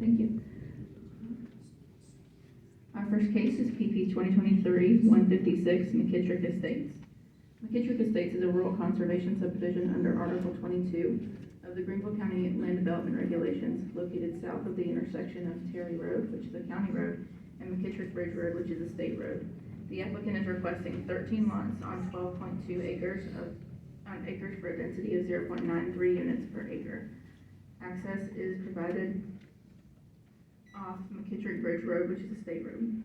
Thank you. Our first case is PP 2023-156 McKittrick Estates. McKittrick Estates is a rural conservation subdivision under Article 22 of the Greenville County Land Development Regulations, located south of the intersection of Terry Road, which is a county road, and McKittrick Bridge Road, which is a state road. The applicant is requesting 13 lots on 12.2 acres for a density of 0.93 units per acre. Access is provided off McKittrick Bridge Road, which is a state road.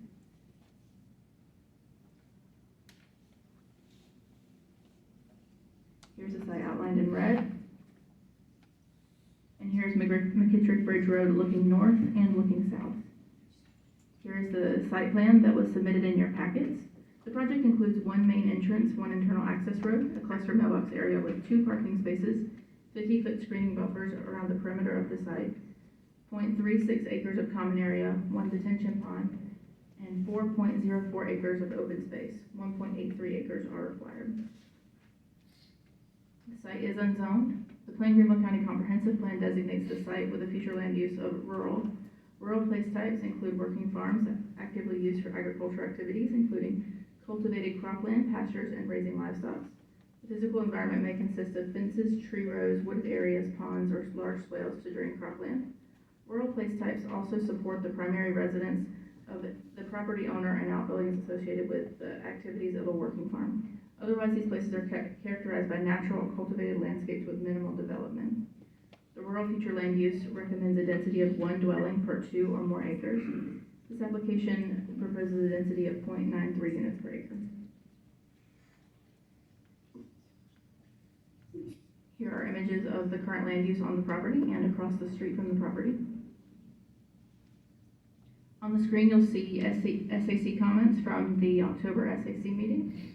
Here's the site outlined in red. And here's McKittrick Bridge Road looking north and looking south. Here is the site plan that was submitted in your packets. The project includes one main entrance, one internal access road, a cluster mailbox area with 2 parking spaces, 50-foot screening buffers around the perimeter of the site, 0.36 acres of common area, 1 detention pond, and 4.04 acres of open space. 1.83 acres are required. The site is unzoned. The Greenville County Comprehensive Plan designates the site with a future land use of rural. Rural place types include working farms actively used for agricultural activities, including cultivated cropland, pastures, and raising livestock. The physical environment may consist of fences, tree rows, wooded areas, ponds, or large swales to drain cropland. Rural place types also support the primary residence of the property owner and outbuildings associated with the activities of a working farm. Otherwise, these places are characterized by natural cultivated landscapes with minimal development. The rural future land use recommends a density of 1 dwelling per 2 or more acres. This application proposes a density of 0.93 units per acre. Here are images of the current land use on the property and across the street from the property. On the screen, you'll see SAC comments from the October SAC meeting.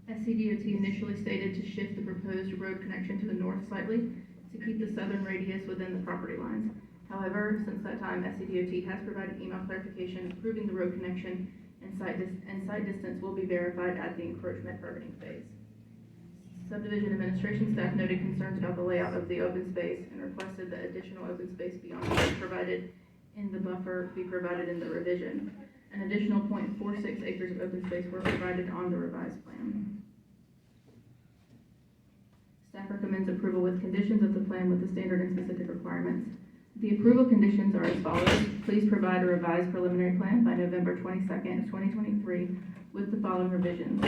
SCDOT initially stated to shift the proposed road connection to the north slightly to keep the southern radius within the property lines. However, since that time, SCDOT has provided email clarification approving the road connection, and site distance will be verified at the encroachment permitting phase. Subdivision administration staff noted concerns about the layout of the open space and requested that additional open space beyond what is provided in the buffer be provided in the revision. An additional 0.46 acres of open space were provided on the revised plan. Staff recommends approval with conditions of the plan with the standard and specific requirements. The approval conditions are as follows. Please provide a revised preliminary plan by November 22nd, 2023 with the following revisions.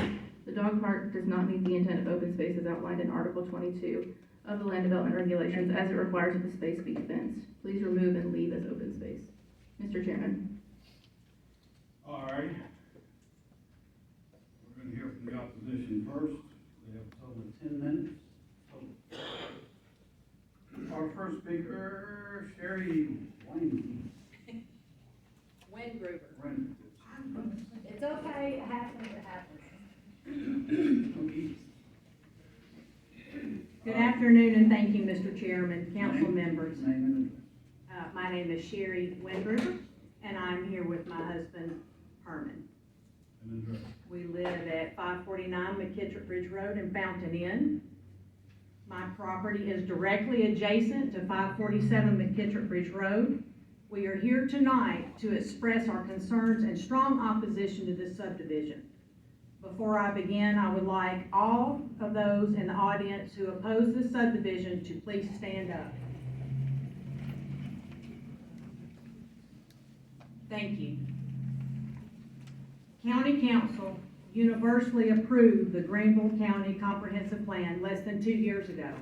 The dog park does not meet the intent of open space as outlined in Article 22 of the Land Development Regulations, as it requires that the space be fenced. Please remove and leave as open space. Mr. Chairman. All right. We're going to hear from the opposition first. We have a total of 10 minutes. Our first speaker, Sherry Wayne. Wengruber. Wayne. It's okay, it happens, Good afternoon, and thank you, Mr. Chairman, council members. My name is Sherry Wengruber, and I'm here with my husband, Herman. We live at 549 McKittrick Bridge Road in Fountain Inn. My property is directly adjacent to 547 McKittrick Bridge Road. We are here tonight to express our concerns and strong opposition to this subdivision. Before I begin, I would like all of those in the audience who oppose this subdivision to please stand up. Thank you. County Council universally approved the Greenville County Comprehensive Plan less than 2 years ago.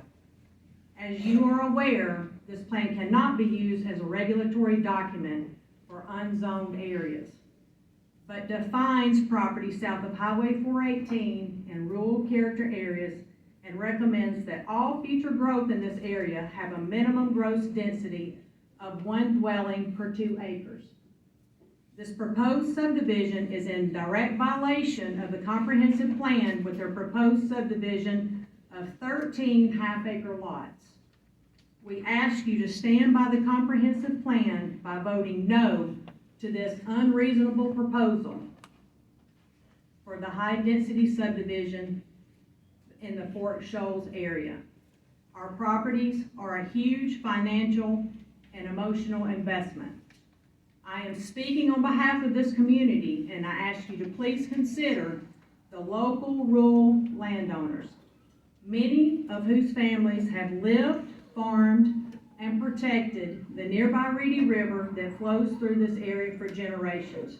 As you are aware, this plan cannot be used as a regulatory document for unzoned areas, but defines property south of Highway 418 in rural character areas and recommends that all future growth in this area have a minimum gross density of 1 dwelling per 2 acres. This proposed subdivision is in direct violation of the comprehensive plan with their proposed subdivision of 13 half-acre lots. We ask you to stand by the comprehensive plan by voting no to this unreasonable proposal for the high-density subdivision in the Fort Shoals area. Our properties are a huge financial and emotional investment. I am speaking on behalf of this community, and I ask you to please consider the local rural landowners, many of whose families have lived, farmed, and protected the nearby Reedy River that flows through this area for generations.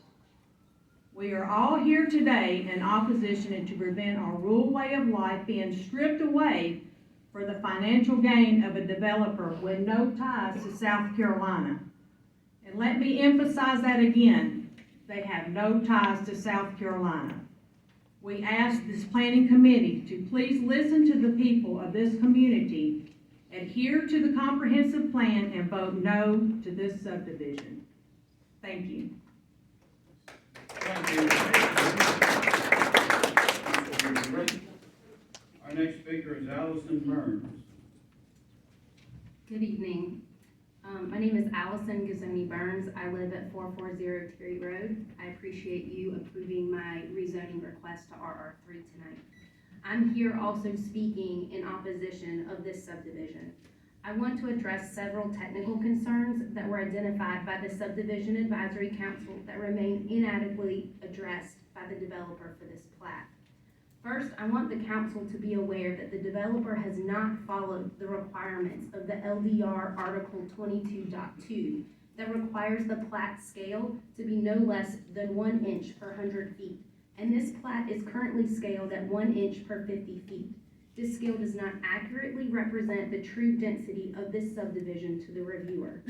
We are all here today in opposition and to prevent our rural way of life being stripped away for the financial gain of a developer with no ties to South Carolina. And let me emphasize that again, they have no ties to South Carolina. We ask this planning committee to please listen to the people of this community, adhere to the comprehensive plan, and vote no to this subdivision. Thank you. Thank you. Our next speaker is Allison Burns. Good evening. My name is Allison Gazzoni Burns. I live at 440 Terry Road. I appreciate you approving my rezoning request to RR3 tonight. I'm here also speaking in opposition of this subdivision. I want to address several technical concerns that were identified by the Subdivision Advisory Council that remain inadequately addressed by the developer for this plat. First, I want the council to be aware that the developer has not followed the requirements of the LDR Article 22.2 that requires the plat scale to be no less than 1 inch per 100 feet. And this plat is currently scaled at 1 inch per 50 feet. This scale does not accurately represent the true density of this subdivision to the reviewer.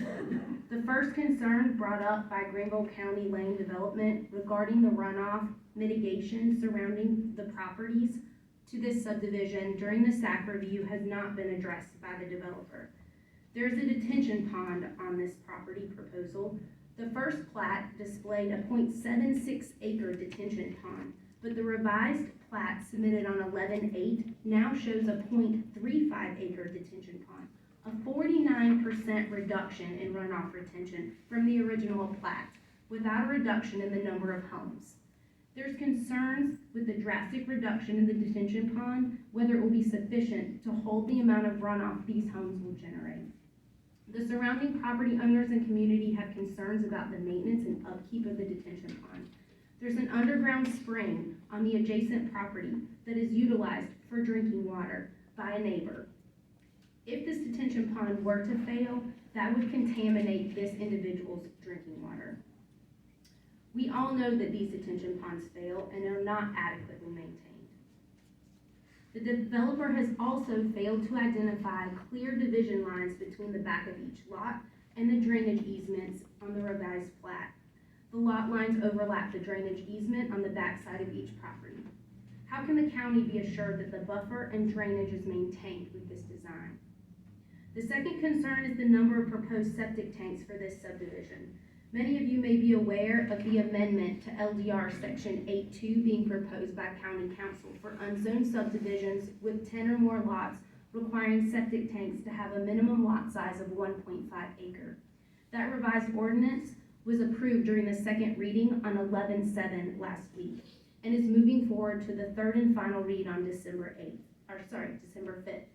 The first concern brought up by Greenville County Land Development regarding the runoff mitigation surrounding the properties to this subdivision during the SAC review has not been addressed by the developer. There is a detention pond on this property proposal. The first plat displayed a 0.76 acre detention pond, but the revised plat submitted on 11/8 now shows a 0.35 acre detention pond, a 49% reduction in runoff retention from the original plat, without a reduction in the number of homes. There's concerns with the drastic reduction in the detention pond, whether it will be sufficient to hold the amount of runoff these homes will generate. The surrounding property owners and community have concerns about the maintenance and upkeep of the detention pond. There's an underground spring on the adjacent property that is utilized for drinking water by a neighbor. If this detention pond were to fail, that would contaminate this individual's drinking water. We all know that these detention ponds fail and are not adequately maintained. The developer has also failed to identify clear division lines between the back of each lot and the drainage easements on the revised plat. The lot lines overlap the drainage easement on the back side of each property. How can the county be assured that the buffer and drainage is maintained with this design? The second concern is the number of proposed septic tanks for this subdivision. Many of you may be aware of the amendment to LDR Section 8.2 being proposed by County Council for unzoned subdivisions with 10 or more lots requiring septic tanks to have a minimum lot size of 1.5 acre. That revised ordinance was approved during the second reading on 11/7 last week and is moving forward to the third and final read on December 5th.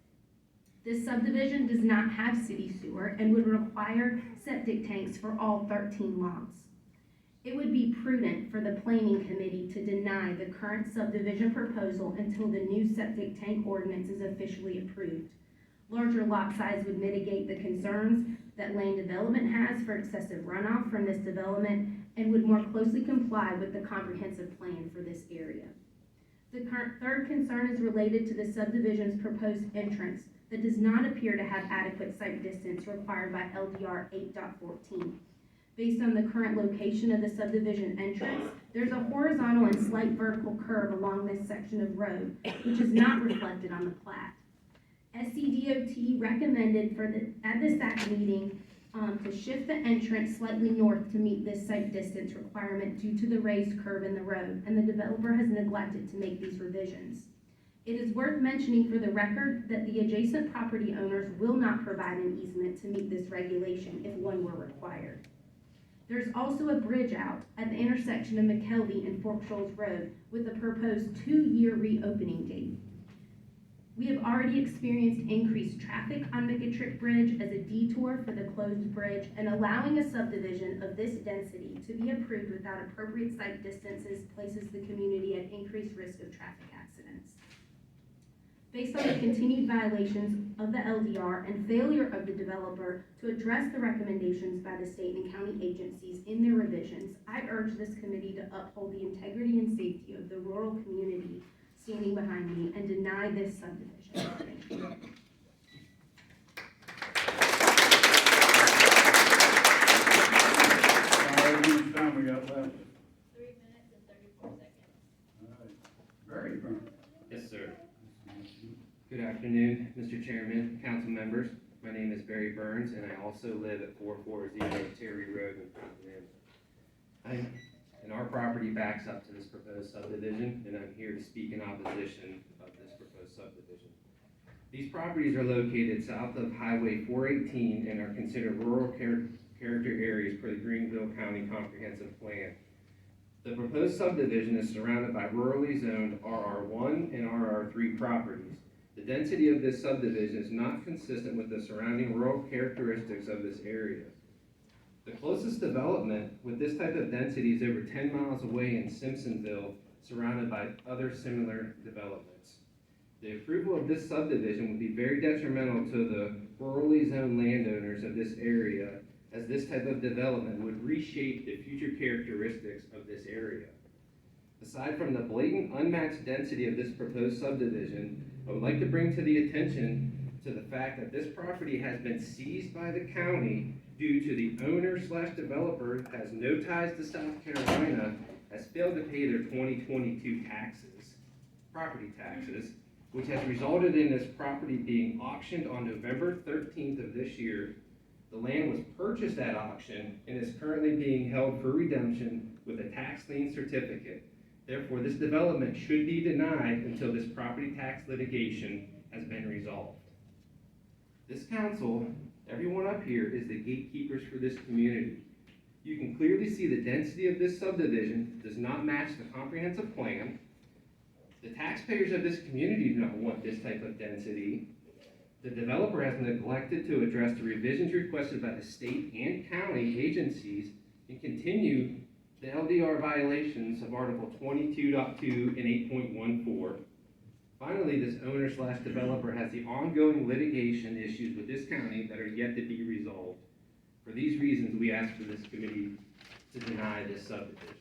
This subdivision does not have city sewer and would require septic tanks for all 13 lots. It would be prudent for the planning committee to deny the current subdivision proposal until the new septic tank ordinance is officially approved. Larger lot size would mitigate the concerns that land development has for excessive runoff from this development and would more closely comply with the comprehensive plan for this area. The third concern is related to the subdivision's proposed entrance that does not appear to have adequate site distance required by LDR 8.14. Based on the current location of the subdivision entrance, there's a horizontal and slight vertical curve along this section of road, which is not reflected on the plat. SCDOT recommended at the SAC meeting to shift the entrance slightly north to meet this site distance requirement due to the raised curve in the road, and the developer has neglected to make these revisions. It is worth mentioning for the record that the adjacent property owners will not provide an easement to meet this regulation if one were required. There's also a bridge out at the intersection of McKelvey and Fork Shoals Road with a proposed 2-year reopening date. We have already experienced increased traffic on McKittrick Bridge as a detour for the closed bridge, and allowing a subdivision of this density to be approved without appropriate site distances places the community at increased risk of traffic accidents. Based on the continued violations of the LDR and failure of the developer to address the recommendations by the state and county agencies in their revisions, I urge this committee to uphold the integrity and safety of the rural community standing behind me and deny this subdivision. Thank you. How much time we got left? 3 minutes and 34 seconds. All right. Very burnt. Yes, sir. Good afternoon, Mr. Chairman, council members. My name is Barry Burns, and I also live at 440 Terry Road in Fountain. And our property backs up to this proposed subdivision, and I'm here to speak in opposition of this proposed subdivision. These properties are located south of Highway 418 and are considered rural character areas per the Greenville County Comprehensive Plan. The proposed subdivision is surrounded by rurally zoned RR1 and RR3 properties. The density of this subdivision is not consistent with the surrounding rural characteristics of this area. The closest development with this type of density is over 10 miles away in Simpsonville, surrounded by other similar developments. The approval of this subdivision would be very detrimental to the rurally zoned landowners of this area, as this type of development would reshape the future characteristics of this area. Aside from the blatant unmatched density of this proposed subdivision, I would like to bring to the attention to the fact that this property has been seized by the county due to the owner/developer has no ties to South Carolina, has failed to pay their 2022 taxes, property taxes, which has resulted in this property being auctioned on November 13th of this year. The land was purchased at auction and is currently being held for redemption with a tax lien certificate. Therefore, this development should be denied until this property tax litigation has been resolved. This council, everyone up here, is the gatekeepers for this community. You can clearly see the density of this subdivision does not match the comprehensive plan. The taxpayers of this community do not want this type of density. The developer has neglected to address the revisions requested by the state and county agencies and continue the LDR violations of Article 22.2 and 8.14. Finally, this owner/developer has the ongoing litigation issues with this county that are yet to be resolved. For these reasons, we ask for this committee to deny this subdivision.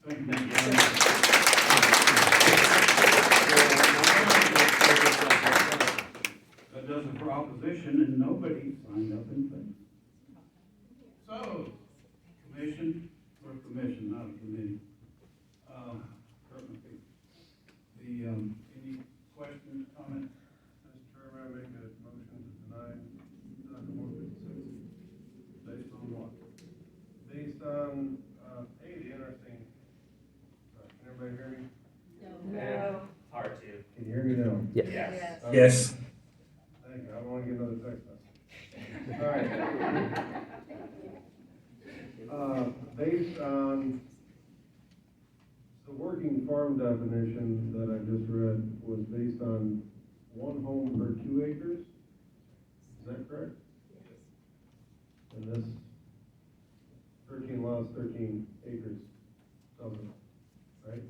Thank you. That does it for opposition, and nobody signed up in favor. So, commission, or commission, not a committee. Any questions, comments? Mr. Chairman, I make a motion to deny item 156. Based on what? Based on, hey, the interesting, can everybody hear me? No. Hard to. Can you hear me now? Yes. Okay. Yes. Thank you, I don't want to get another text message. All right. Based on the working farm definition that I just read was based on 1 home per 2 acres? Is that correct? And this 13 lots, 13 acres doesn't, right?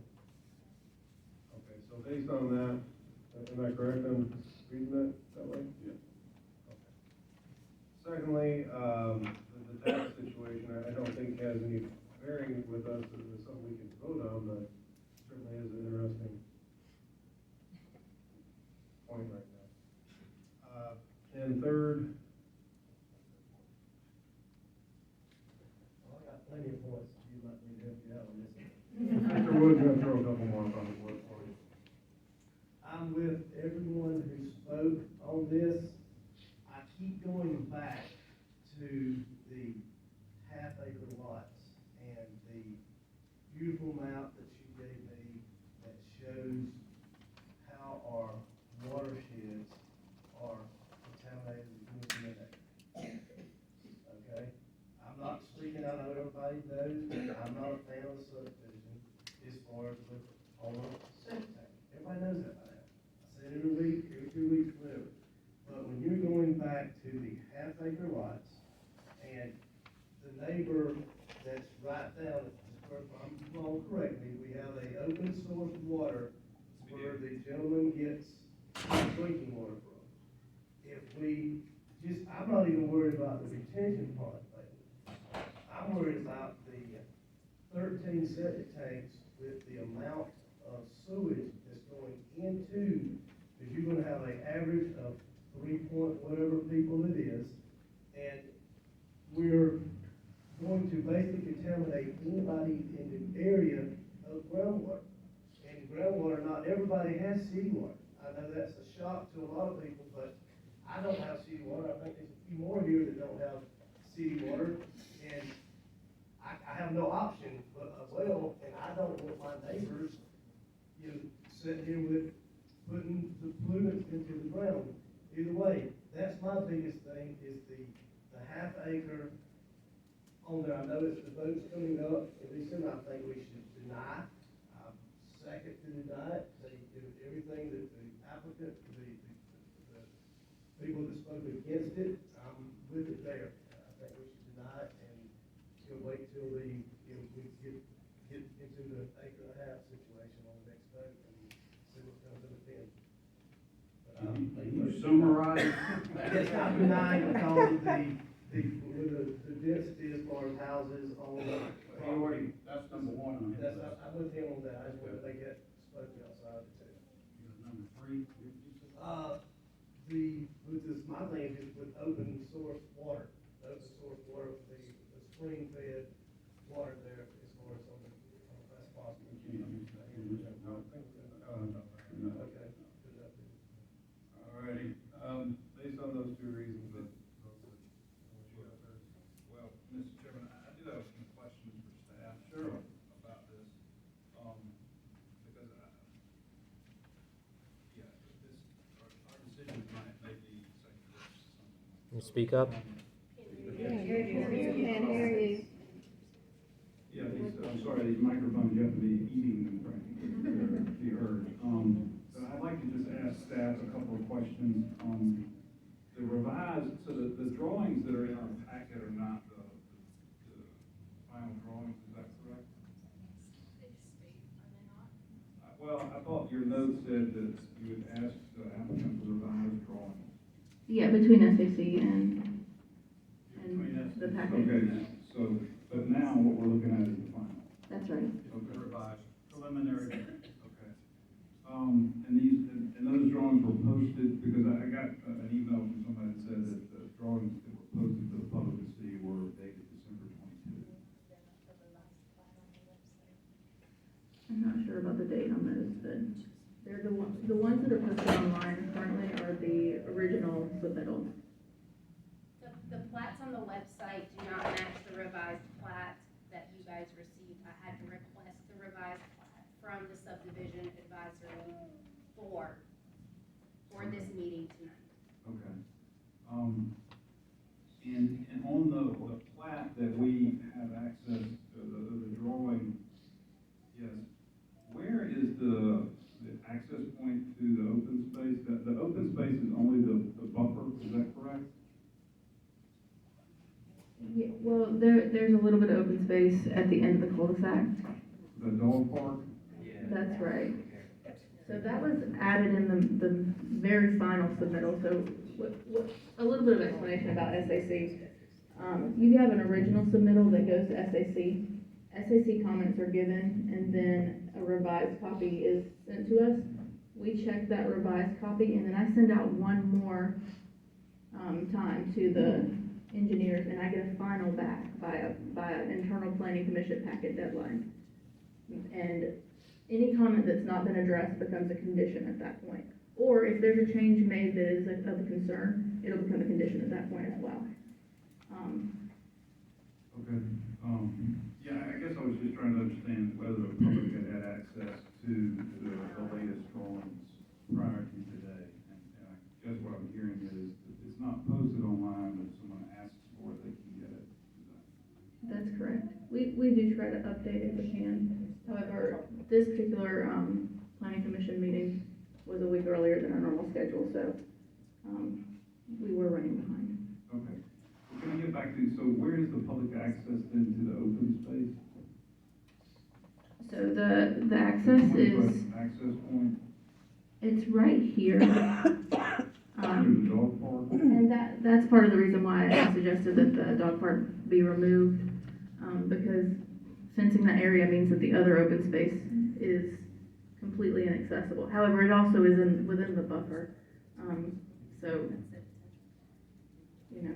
Okay, so based on that, am I correct in reading that way? Yeah. Okay. Secondly, the tax situation, I don't think has any bearing with us, it's something we can vote on, but certainly is an interesting point right now. And third, Well, I got plenty of points, you let me help you out on this one. Mr. Wood's gonna throw a couple more on the board for you. I'm with everyone who spoke on this. I keep going back to the half-acre lots and the beautiful map that you gave me that where the gentleman gets drinking water from. If we I'm not even worried about the retention part of it. I'm worried about the 13 septic tanks with the amount of sewage that's going into, because you're gonna have an average of 3 point whatever people it is, and we're going to basically contaminate anybody in the area of groundwater. And groundwater, not everybody has city water. I know that's a shock to a lot of people, but I don't have city water. I think there's a few more here that don't have city water, and I have no option but a well, and I don't want my neighbors, sitting here with putting the pollutants into the ground. Either way, that's my biggest thing, is the half acre on there. I know it's the vote's coming up in December. I think we should deny. Second to deny it. They do everything that the applicant, the people that spoke against it, I'm with it there. I think we should deny it and wait till we get into the acre and a half situation on the next vote and see what comes in the end. Can you summarize? It's not denying because of the density as far as houses on the. That's number one on his That's, list. I'm with him on that. I just want to make that spoken outside of it too. Number three. With this, my thing is with open source water, the spring fed water there as far as on that's possible. Okay. Alrighty, based on those two reasons, well, Mr. Chairman, I do have some questions for staff. Sure. About this, because our decision tonight may be second guessed to something. Speak up. Can't hear you. Yeah, I'm sorry, these microphones, you have to be eating them, right, to be heard. But I'd like to just ask staff a couple of questions on the revised, so the drawings that are in our packet are not the final drawings, is that correct? Well, I thought your note said that you would ask the applicant for revised drawings. Yeah, between SAC and the packet. Okay, so, but now what we're looking at is the final. That's right. Okay. Revised, preliminary. Okay. And those drawings were posted, because I got an email from somebody that said that the drawings that were posted to the public to see were dated December 22. I'm not sure about the date on those, but they're the ones that are posted online currently are the original submittals. The plats on the website do not match the revised plat that you guys received. I had to request the revised plat from the subdivision advisory for this meeting tonight. Okay. And on the plat that we have access to, the drawing, yes, where is the access point to the open space? The open space is only the buffer, is that correct? Yeah, well, there's a little bit of open space at the end of the cul-de-sac. The dog park? Yeah. That's right. So that was added in the very final submittal, so a little bit of explanation about SAC. You have an original submittal that goes to SAC. SAC comments are given, and then a revised copy is sent to us. We check that revised copy, and then I send out one more time to the engineers, and I get a final back by an internal planning commission packet deadline. And any comment that's not been addressed becomes a condition at that point. Or if there's a change made that is of concern, it'll become a condition at that point as well. Okay. Yeah, I guess I was just trying to understand whether the public had access to the latest drawings prior to today. And I guess what I'm hearing is that it's not posted online, but if someone asks for it, they can get it. That's correct. We do try to update if we can. However, this particular planning commission meeting was a week earlier than our normal schedule, so we were running behind. Okay. Well, can I get back to, so where is the public access then to the open space? So the access is, 20-foot access point? It's right here. There's a dog park. And that's part of the reason why I suggested that the dog park be removed, because fencing that area means that the other open space is completely inaccessible. However, it also is within the buffer, so, you know.